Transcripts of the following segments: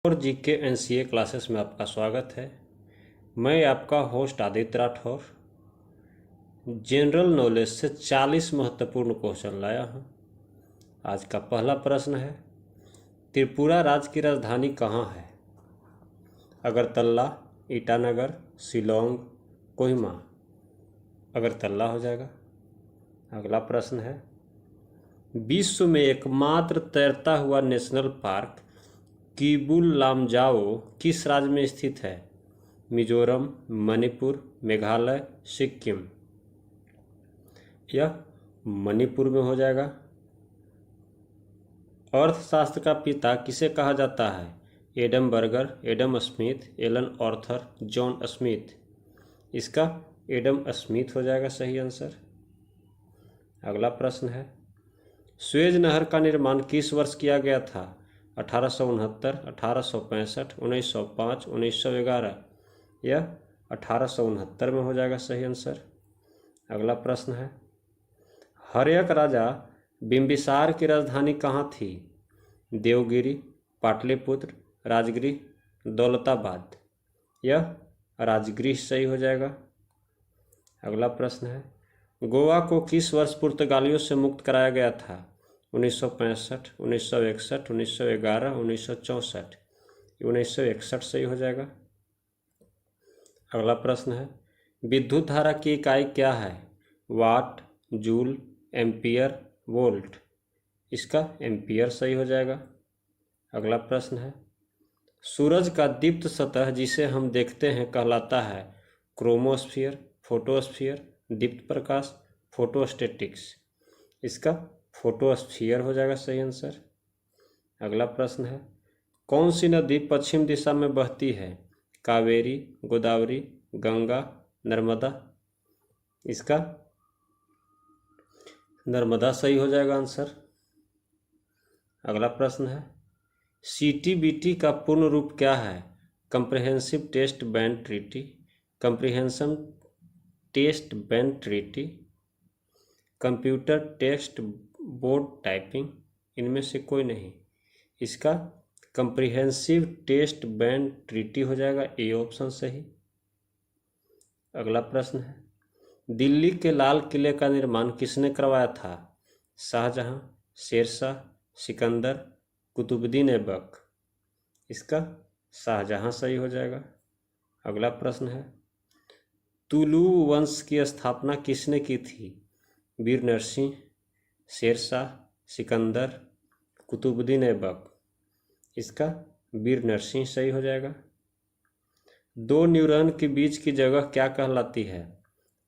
और GK NCA classes में आपका स्वागत है। मैं आपका host Aditya Rathore general knowledge से 40 महत्वपूर्ण क्वेश्चन लाया हूँ। आज का पहला प्रश्न है, त्रिपुरा राज्य की राजधानी कहाँ है? अगरतला, ईटानगर, शिलोंग, कोहिमा। अगरतला हो जाएगा। अगला प्रश्न है, विश्व में एकमात्र तैरता हुआ नेशनल पार्क किबुल लामजाओ किस राज्य में स्थित है? मिजोरम, मणिपुर, मेघालय, सिक्किम। यह मणिपुर में हो जाएगा। अर्थशास्त्र का पिता किसे कहा जाता है? Adam Burger, Adam Smith, Alan Arthur, John Smith. इसका एडम स्मिथ हो जाएगा सही आंसर। अगला प्रश्न है, स्वेज नहर का निर्माण किस वर्ष किया गया था? 1869, 1865, 1905, 1911। यह 1869 में हो जाएगा सही आंसर। अगला प्रश्न है, हर्यक राजा बिंबिसार की राजधानी कहाँ थी? देवगिरी, पाटलिपुत्र, राजगृह, दौलताबाद। यह राजगृह सही हो जाएगा। अगला प्रश्न है, गोवा को किस वर्ष पुर्तगालियों से मुक्त कराया गया था? 1965, 1961, 1911, 1964। 1961 सही हो जाएगा। अगला प्रश्न है, विद्युत धारा की इकाई क्या है? वाट, जूल, एम्पियर, वोल्ट। इसका एम्पियर सही हो जाएगा। अगला प्रश्न है, सूरज का दीप्त सतह जिसे हम देखते हैं कहलाता है? क्रोमोस्फियर, फोटोस्फियर, दीप्त प्रकाश, फोटोस्टेटिक्स। इसका फोटोस्फियर हो जाएगा सही आंसर। अगला प्रश्न है, कौन सी नदी पश्चिम दिशा में बहती है? कावेरी, गोदावरी, गंगा, नर्मदा। इसका नर्मदा सही हो जाएगा आंसर। अगला प्रश्न है, सीटीबीटी का पूर्ण रूप क्या है? Comprehensive test band treaty, comprehension test band treaty, computer test board typing. इनमें से कोई नहीं। इसका कंप्रिहेंसिव टेस्ट बैंड ट्रीटी हो जाएगा, ए ऑप्शन सही। अगला प्रश्न है, दिल्ली के लाल किले का निर्माण किसने करवाया था? शाहजहां, शेरशाह, सिकंदर, कुतुबुद्दीन ऐबक। इसका शाहजहां सही हो जाएगा। अगला प्रश्न है, तुलु वंश की स्थापना किसने की थी? वीर नरसिंह, शेरशाह, सिकंदर, कुतुबुद्दीन ऐबक। इसका वीर नरसिंह सही हो जाएगा। दो न्यूरॉन के बीच की जगह क्या कहलाती है?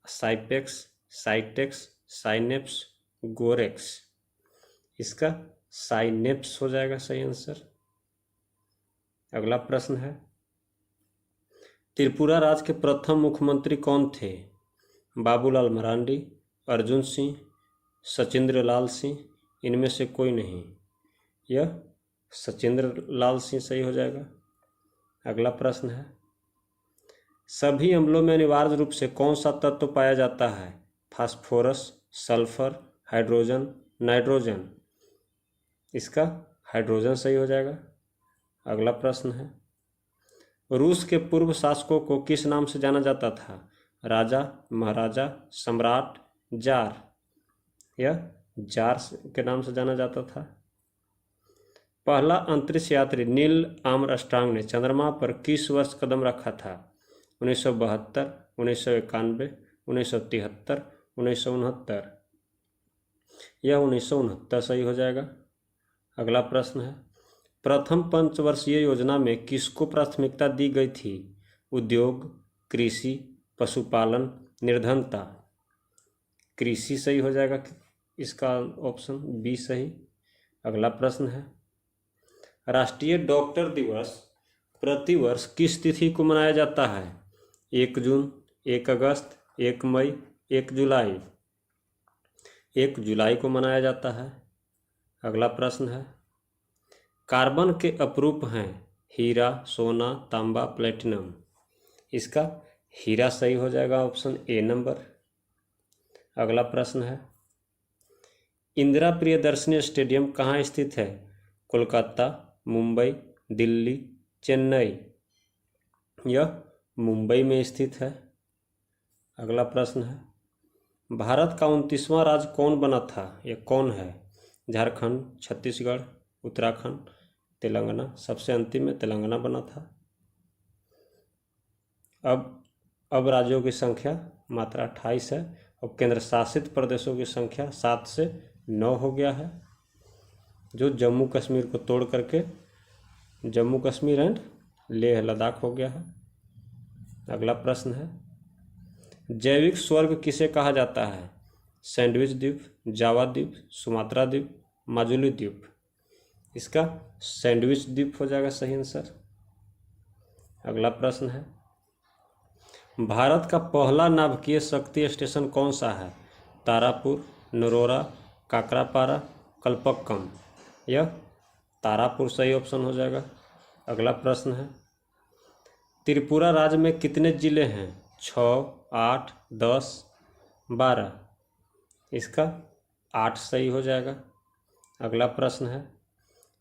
साइपेक्स, साइटेक्स, साइनेप्स, गोरेक्स। इसका साइनेप्स हो जाएगा सही आंसर। अगला प्रश्न है, त्रिपुरा राज्य के प्रथम मुख्यमंत्री कौन थे? बाबूलाल मरांडी, अर्जुन सिंह, सचिंद्र लाल सिंह। इनमें से कोई नहीं। यह सचिंद्र लाल सिंह सही हो जाएगा। अगला प्रश्न है, सभी अम्लों में अनिवार्य रूप से कौन सा तत्व पाया जाता है? Phosphorus, sulphur, hydrogen, nitrogen. इसका हाइड्रोजन सही हो जाएगा। अगला प्रश्न है, रूस के पूर्व शासकों को किस नाम से जाना जाता था? राजा, महाराजा, सम्राट, जार। यह जार के नाम से जाना जाता था। पहला अंतरिक्ष यात्री नील आर्मस्ट्रांग ने चंद्रमा पर किस वर्ष कदम रखा था? 1972, 1991, 1973, 1969। यह 1969 सही हो जाएगा। अगला प्रश्न है, प्रथम पंचवर्षीय योजना में किसको प्राथमिकता दी गई थी? उद्योग, कृषि, पशुपालन, निर्धनता। कृषि सही हो जाएगा। इसका ऑप्शन बी सही। अगला प्रश्न है, राष्ट्रीय डॉक्टर दिवस प्रतिवर्ष किस तिथि को मनाया जाता है? 1 जून, 1 अगस्त, 1 मई, 1 जुलाई। 1 जुलाई को मनाया जाता है। अगला प्रश्न है, कार्बन के अपरूप हैं हीरा, सोना, तांबा, प्लेटिनम। इसका हीरा सही हो जाएगा, ऑप्शन ए नंबर। अगला प्रश्न है, इंदिरा प्रियदर्शनी स्टेडियम कहाँ स्थित है? कोलकाता, मुंबई, दिल्ली, चेन्नई, यह मुंबई में स्थित है। अगला प्रश्न है, भारत का 29वां राज्य कौन बना था? यह कौन है? झारखंड, छत्तीसगढ़, उत्तराखंड, तेलंगाना। सबसे अंतिम में तेलंगाना बना था। अब राज्यों की संख्या मात्र 28 है और केंद्र शासित प्रदेशों की संख्या 7 से 9 हो गया है, जो जम्मू कश्मीर को तोड़ करके जम्मू कश्मीर एंड लेह लद्दाख हो गया है। अगला प्रश्न है, जैविक स्वर्ग किसे कहा जाता है? सैंडविच द्वीप, जावा द्वीप, सुमात्रा द्वीप, माजुली द्वीप। इसका सैंडविच द्वीप हो जाएगा सही आंसर। अगला प्रश्न है, भारत का पहला नाभिकीय शक्ति स्टेशन कौन सा है? तारापुर, नरोरा, काकरापारा, कल्पक्कम। यह तारापुर सही ऑप्शन हो जाएगा। अगला प्रश्न है, त्रिपुरा राज्य में कितने जिले हैं? 6, 8, 10, 12। इसका 8 सही हो जाएगा। अगला प्रश्न है,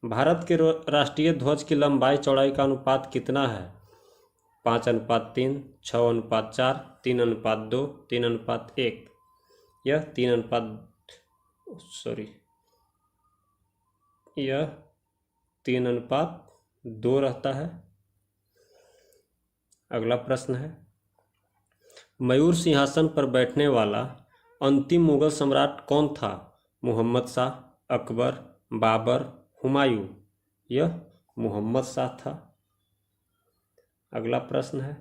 भारत के राष्ट्रीय ध्वज की लंबाई चौड़ाई का अनुपात कितना है? 5:3, 6:4, 3:2, 3:1। यह 3:2 रहता है। अगला प्रश्न है, मयूर सिंहासन पर बैठने वाला अंतिम मुगल सम्राट कौन था? मोहम्मद शाह, अकबर, बाबर, हुमायूं। यह मोहम्मद शाह था। अगला प्रश्न है,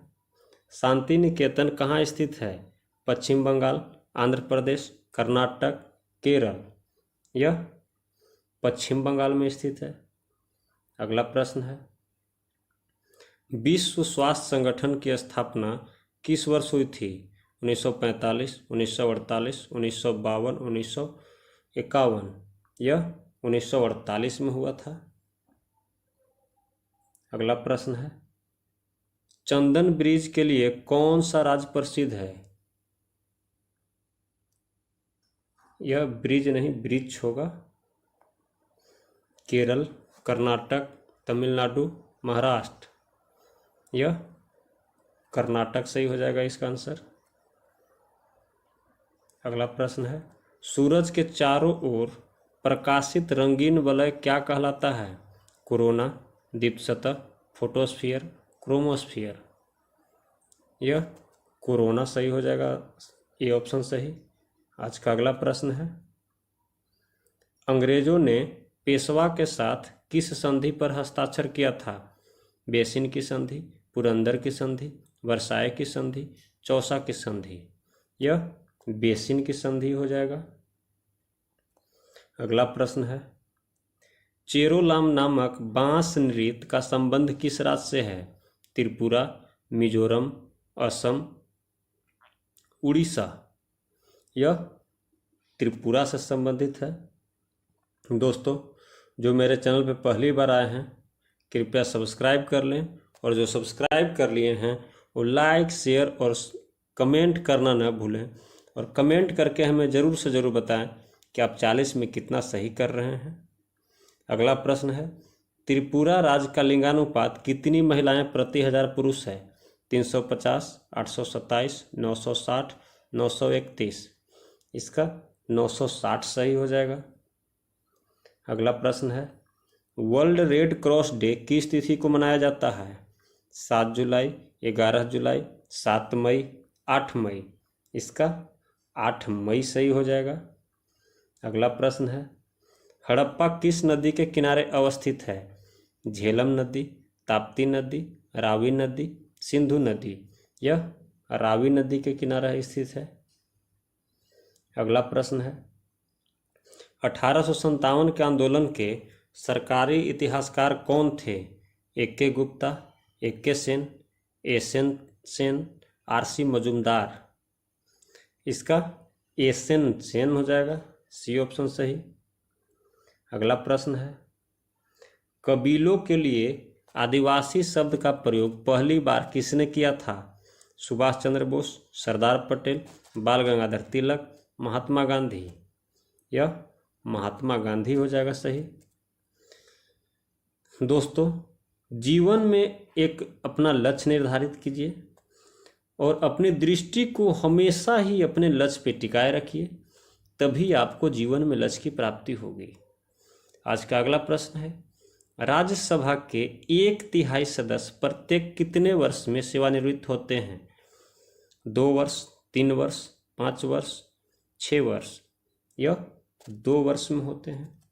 शांति निकेतन कहाँ स्थित है? पश्चिम बंगाल, आंध्र प्रदेश, कर्नाटक, केरल। यह पश्चिम बंगाल में स्थित है। अगला प्रश्न है, विश्व स्वास्थ्य संगठन की स्थापना किस वर्ष हुई थी? 1945, 1948, 1952, 1951। यह 1948 में हुआ था। अगला प्रश्न है, चंदन ब्रिज के लिए कौन सा राज्य प्रसिद्ध है? यह ब्रिज नहीं ब्रिज होगा। केरल, कर्नाटक, तमिलनाडु, महाराष्ट्र। यह कर्नाटक सही हो जाएगा इसका आंसर। अगला प्रश्न है, सूरज के चारों ओर प्रकाशित रंगीन वलय क्या कहलाता है? कोरोना, दीप्त, फोटोस्फीयर, क्रोमोस्फीयर। यह कोरोना सही हो जाएगा, ये ऑप्शन सही। आज का अगला प्रश्न है, अंग्रेजों ने पेशवा के साथ किस संधि पर हस्ताक्षर किया था? बेसिन की संधि, पुरंदर की संधि, वर्साय की संधि, चौसा की संधि। यह बेसिन की संधि हो जाएगा। अगला प्रश्न है, चेरोलाम नामक बांस नृत्य का संबंध किस राज्य से है? त्रिपुरा, मिजोरम, असम, उड़ीसा। यह त्रिपुरा से संबंधित है। दोस्तों, जो मेरे चैनल पर पहली बार आए हैं कृपया सब्सक्राइब कर लें, और जो सब्सक्राइब कर लिए हैं वो लाइक, शेयर और कमेंट करना न भूलें, और कमेंट करके हमें ज़रूर से ज़रूर बताएं कि आप 40 में कितना सही कर रहे हैं। अगला प्रश्न है, त्रिपुरा राज्य का लिंगानुपात कितनी महिलाएं प्रति 1000 पुरुष है? 350, 827, 960, 931। इसका 960 सही हो जाएगा। अगला प्रश्न है, वर्ल्ड रेड क्रॉस डे किस तिथि को मनाया जाता है? 7 जुलाई, 11 जुलाई, 7 मई, 8 मई। इसका 8 मई सही हो जाएगा। अगला प्रश्न है, हड़प्पा किस नदी के किनारे अवस्थित है? झेलम नदी, ताप्ती नदी, रावी नदी, सिंधु नदी। यह रावी नदी के किनारे स्थित है। अगला प्रश्न है, 1857 के आंदोलन के सरकारी इतिहासकार कौन थे? A K. Gupta, A K. Sen, S N. Sen, R C. Majumdar. इसका एस.एन. सेन हो जाएगा, सी ऑप्शन सही। अगला प्रश्न है, कबीलों के लिए आदिवासी शब्द का प्रयोग पहली बार किसने किया था? सुभाष चंद्र बोस, सरदार पटेल, बाल गंगाधर तिलक, महात्मा गांधी। यह महात्मा गांधी हो जाएगा सही। दोस्तों, जीवन में एक अपना लक्ष्य निर्धारित कीजिए और अपनी दृष्टि को हमेशा ही अपने लक्ष्य पे टिकाए रखिए, तभी आपको जीवन में लक्ष्य की प्राप्ति होगी। आज का अगला प्रश्न है, राज्यसभा के 1/3 सदस्य प्रत्येक कितने वर्ष में सेवानिवृत्त होते हैं? 2 वर्ष, 3 वर्ष, 5 वर्ष, 6 वर्ष या 2 वर्ष में होते हैं।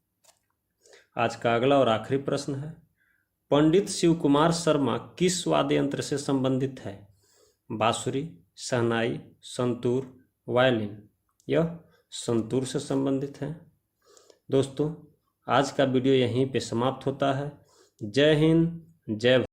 आज का अगला और आखिरी प्रश्न है, पंडित शिव कुमार शर्मा किस वाद्य यंत्र से संबंधित है? बांसुरी, शहनाई, संतूर, वायलिन यह संतूर से संबंधित है। दोस्तों, आज का वीडियो यहीं पे समाप्त होता है। जय हिंद, जय भारत।